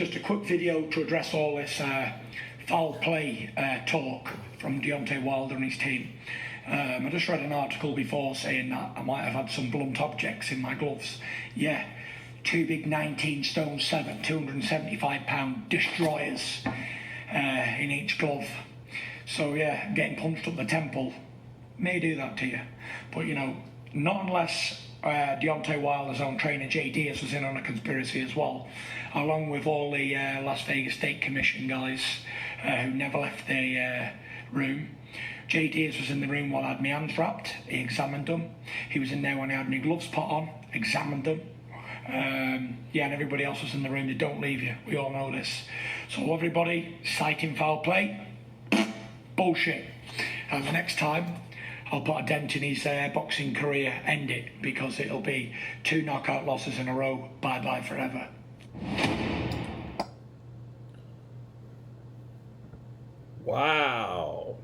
just a quick video to address all this foul play talk from Deontay Wilder and his team. I just read an article before saying that I might have had some blunt objects in my gloves. Yeah, two big 19 stone 7, 275 pound destroyers in each glove. So yeah, getting punched up the temple may do that to you. But you know, not unless Deontay Wilder's own trainer JD was in on a conspiracy as well, along with all the Las Vegas State Commission guys who never left the room. JD was in the room while I had my hands wrapped. He examined them. He was in there when I had my gloves put on, examined them. Yeah, and everybody else was in the room. They don't leave you. We all know this. So everybody citing foul play, bullshit. And the next time, I'll put a dent in his boxing career, end it, because it'll be 2 knockout losses in a row, bye-bye forever. Wow.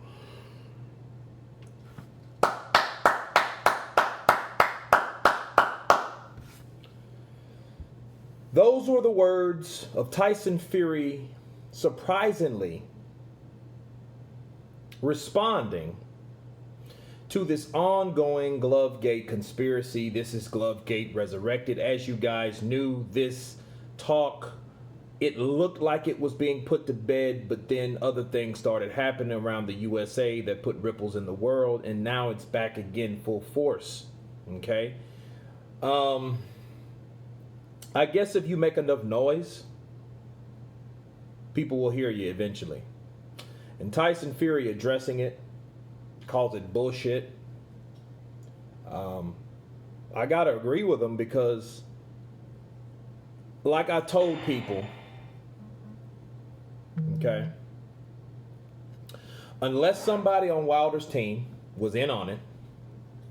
Those were the words of Tyson Fury, surprisingly responding to this ongoing Glovegate conspiracy. This is Glovegate Resurrected. As you guys knew, this talk, it looked like it was being put to bed, but then other things started happening around the USA that put ripples in the world, and now it's back again full force. Okay? I guess if you make enough noise, people will hear you eventually. And Tyson Fury addressing it, calls it bullshit. I gotta agree with him because, like I told people, okay, unless somebody on Wilder's team was in on it,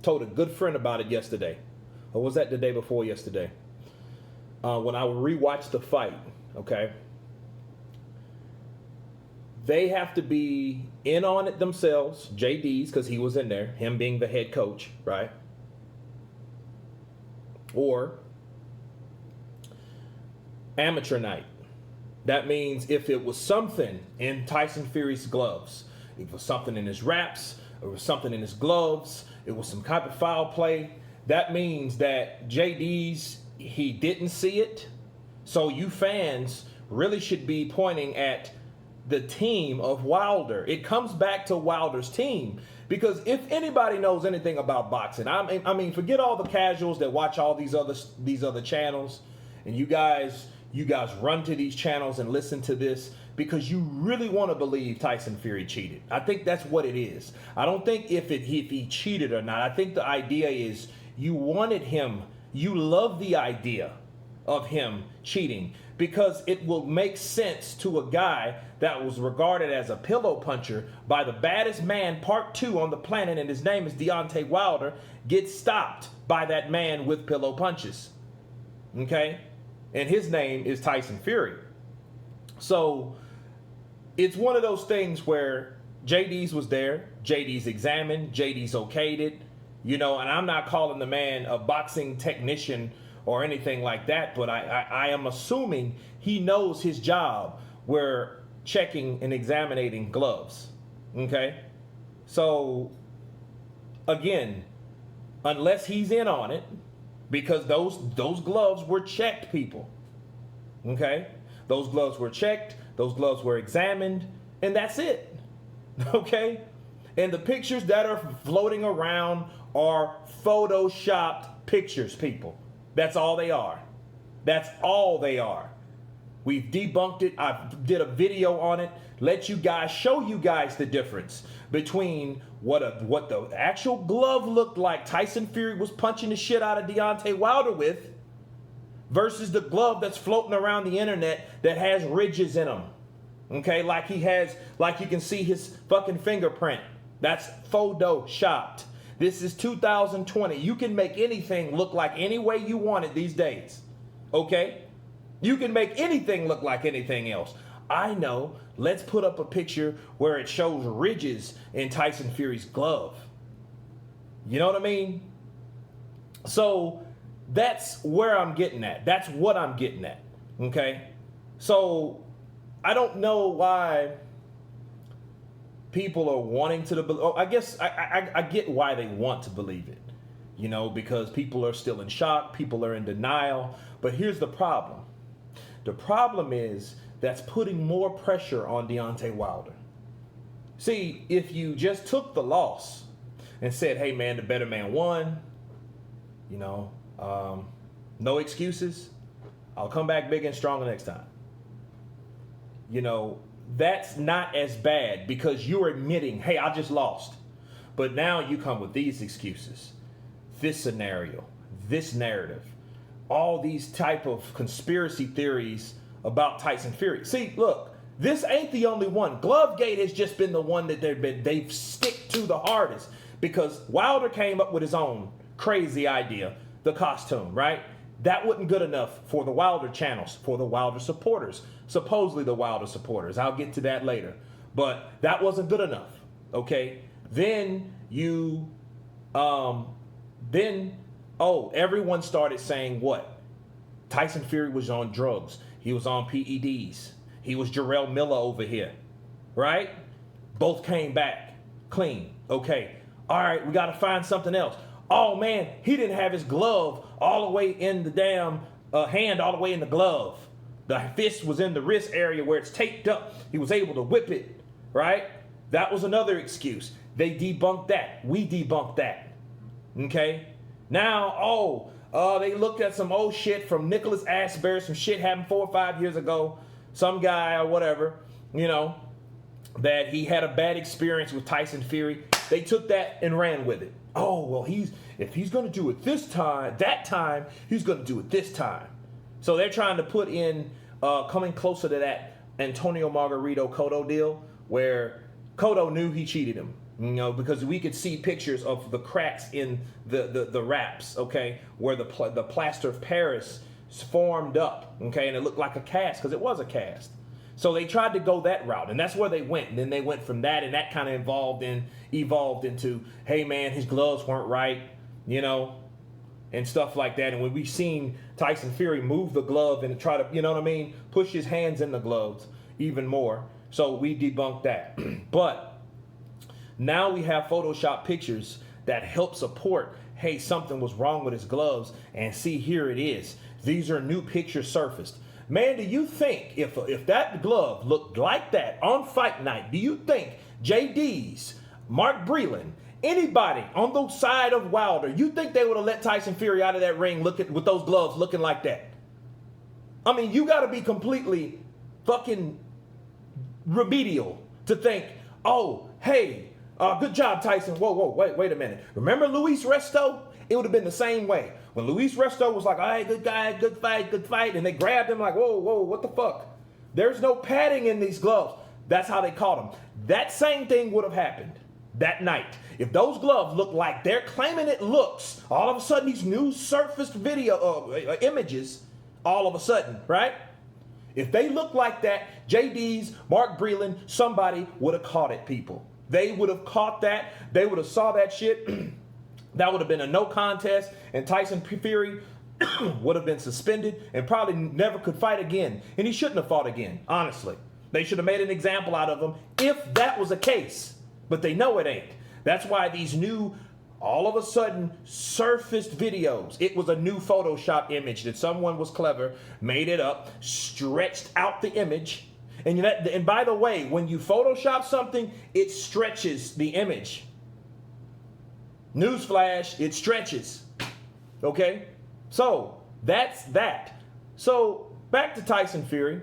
told a good friend about it yesterday, or was that the day before yesterday? When I rewatched the fight, okay, they have to be in on it themselves, JD's, because he was in there, him being the head coach, right? Or amateur night. That means if it was something in Tyson Fury's gloves, if it was something in his wraps, or it was something in his gloves, it was some type of foul play, that means that JD's, he didn't see it. So you fans really should be pointing at the team of Wilder. It comes back to Wilder's team, because if anybody knows anything about boxing, I mean, forget all the casuals that watch all these other channels, and you guys run to these channels and listen to this because you really want to believe Tyson Fury cheated. I think that's what it is. I don't think if he cheated or not. I think the idea is you wanted him. You love the idea of him cheating because it will make sense to a guy that was regarded as a pillow puncher by the baddest man, part 2 on the planet, and his name is Deontay Wilder, gets stopped by that man with pillow punches. Okay? And his name is Tyson Fury. So it's one of those things where JD's was there, JD's examined, JD's okayed it. You know, and I'm not calling the man a boxing technician or anything like that, but I am assuming he knows his job. We're checking and examining gloves. Okay? So, again, unless he's in on it, because those gloves were checked, people. Okay? Those gloves were checked, those gloves were examined, and that's it. Okay? And the pictures that are floating around are photoshopped pictures, people. That's all they are. That's all they are. We've debunked it. I did a video on it. Show you guys the difference between what the actual glove looked like Tyson Fury was punching the shit out of Deontay Wilder with versus the glove that's floating around the internet that has ridges in them. Okay, like you can see his fucking fingerprint. That's photoshopped. This is 2020. You can make anything look like any way you want it these days. Okay? You can make anything look like anything else. I know. Let's put up a picture where it shows ridges in Tyson Fury's glove. You know what I mean? So that's where I'm getting at. That's what I'm getting at. Okay? So I don't know why people are wanting to believe. Oh, I guess I get why they want to believe it, because people are still in shock, people are in denial. But here's the problem. The problem is that's putting more pressure on Deontay Wilder. See, if you just took the loss and said, hey man, the better man won, no excuses, I'll come back bigger and stronger next time. That's not as bad because you're admitting, hey, I just lost. But now you come with these excuses, this scenario, this narrative, all these type of conspiracy theories about Tyson Fury. See, look, this ain't the only one. Glovegate has just been the one that they've stick to the hardest because Wilder came up with his own crazy idea, the costume, right? That wasn't good enough for the Wilder channels, for the Wilder supporters, supposedly the Wilder supporters. I'll get to that later. But that wasn't good enough, okay? Then everyone started saying what? Tyson Fury was on drugs. He was on PEDs. He was Jarrell Miller over here, right? Both came back clean. Okay, all right, we got to find something else. Oh, man, he didn't have his glove all the way in the damn hand, all the way in the glove. The fist was in the wrist area where it's taped up. He was able to whip it, right? That was another excuse. They debunked that. We debunked that, okay? Now, they looked at some old shit from Nicholas Asbury, some shit happened 4 or 5 years ago. Some guy or whatever, that he had a bad experience with Tyson Fury. They took that and ran with it. Oh, well, if he's going to do it that time, he's going to do it this time. So they're trying to put in, coming closer to that Antonio Margarito Cotto deal where Cotto knew he cheated him, because we could see pictures of the cracks in the wraps, okay, where the plaster of Paris formed up, okay, and it looked like a cast because it was a cast. So they tried to go that route, and that's where they went. And then they went from that, and that kind of evolved into, hey man, his gloves weren't right, and stuff like that. And when we've seen Tyson Fury move the glove and try to, push his hands in the gloves even more. So we debunked that. But now we have Photoshop pictures that help support, hey, something was wrong with his gloves, and see, here it is. These are new pictures surfaced. Man, do you think if that glove looked like that on fight night, do you think JD's, Mark Breland, anybody on the side of Wilder, you think they would have let Tyson Fury out of that ring with those gloves looking like that? I mean, you got to be completely fucking remedial to think, oh, hey, good job, Tyson. Whoa, wait a minute. Remember Luis Resto? It would have been the same way. When Luis Resto was like, all right, good guy, good fight, and they grabbed him like, whoa, what the fuck? There's no padding in these gloves. That's how they caught him. That same thing would have happened that night. If those gloves look like they're claiming it looks, all of a sudden these new surfaced video images, all of a sudden, right? If they look like that, JD's, Mark Breland, somebody would have caught it, people. They would have caught that. They would have saw that shit. That would have been a no contest, and Tyson Fury would have been suspended and probably never could fight again. And he shouldn't have fought again, honestly. They should have made an example out of him if that was the case. But they know it ain't. That's why these new, all of a sudden, surfaced videos. It was a new Photoshop image that someone was clever, made it up, stretched out the image. And by the way, when you Photoshop something, it stretches the image. Newsflash, it stretches. Okay? So, that's that. So, back to Tyson Fury.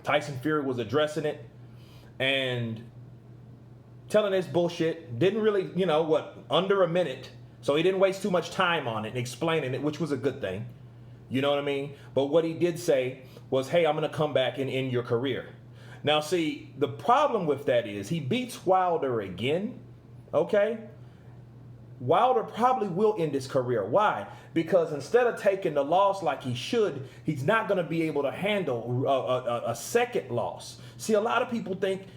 Tyson Fury was addressing it and telling his bullshit. Didn't really, under a minute. So he didn't waste too much time on it and explaining it, which was a good thing. You know what I mean? But what he did say was, hey, I'm going to come back and end your career. Now, see, the problem with that is he beats Wilder again, okay? Wilder probably will end his career. Why? Because instead of taking the loss like he should, he's not going to be able to handle a second loss. See, a lot of people think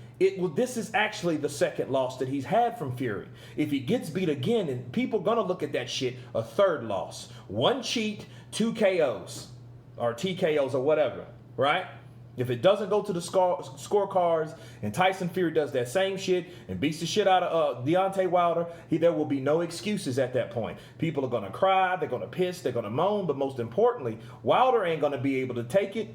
this is actually the second loss that he's had from Fury. If he gets beat again, and people are going to look at that shit, a third loss. 1 cheat, 2 KOs, or TKOs or whatever, right? If it doesn't go to the scorecards and Tyson Fury does that same shit and beats the shit out of Deontay Wilder, there will be no excuses at that point. People are going to cry, they're going to piss, they're going to moan, but most importantly, Wilder ain't going to be able to take it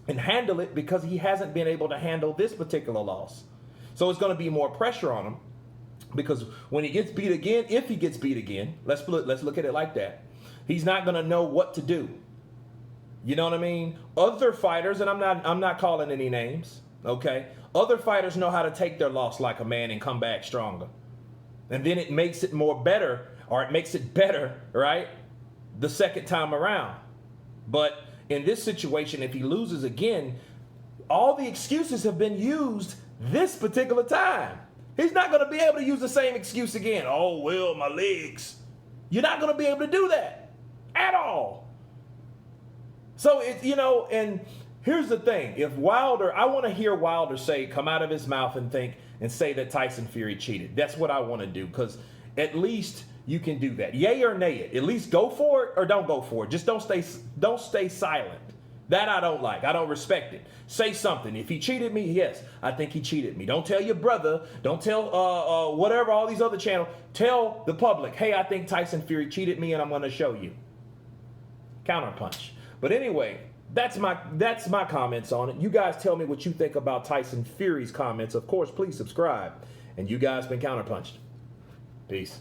and handle it because he hasn't been able to handle this particular loss. So it's going to be more pressure on him because when he gets beat again, if he gets beat again, let's look at it like that, he's not going to know what to do. You know what I mean? Other fighters, and I'm not calling any names, okay? Other fighters know how to take their loss like a man and come back stronger. And then it makes it more better, or it makes it better, right? The second time around. But in this situation, if he loses again, all the excuses have been used this particular time. He's not going to be able to use the same excuse again. Oh, well, my legs. You're not going to be able to do that at all. So, and here's the thing. If Wilder, I want to hear Wilder come out of his mouth and say that Tyson Fury cheated. That's what I want to do, because at least you can do that. Yay or nay it. At least go for it or don't go for it. Just don't stay silent. That I don't like. I don't respect it. Say something. If he cheated me, yes, I think he cheated me. Don't tell your brother. Don't tell whatever, all these other channels. Tell the public, hey, I think Tyson Fury cheated me and I'm going to show you. Counterpunch. But anyway, that's my comments on it. You guys tell me what you think about Tyson Fury's comments. Of course, please subscribe. And you guys been counterpunched. Peace.